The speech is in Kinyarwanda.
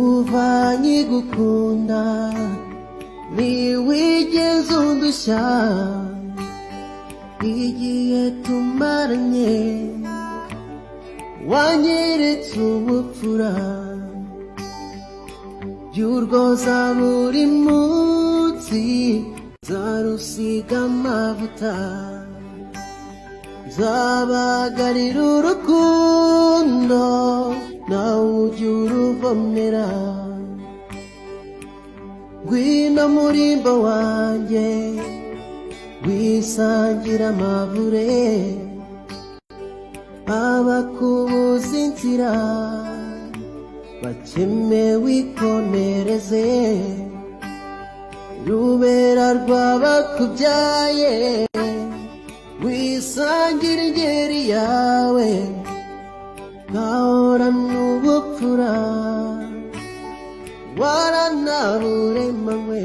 kuva nkigukunda ntiwigeze undushya igihe tumaranye wanyeretse ubupfura by'urwoza buri munsi nzarusiga amavuta nzabagarira urukundo nawe ujya uruvomera ngwino murimbo wanjye wisangira amavure abakubuza inzira bakeme wikomereze rubera rw'abakubyaye wisangira ingeri yawe ngahorana ubupfura waranaburemanywe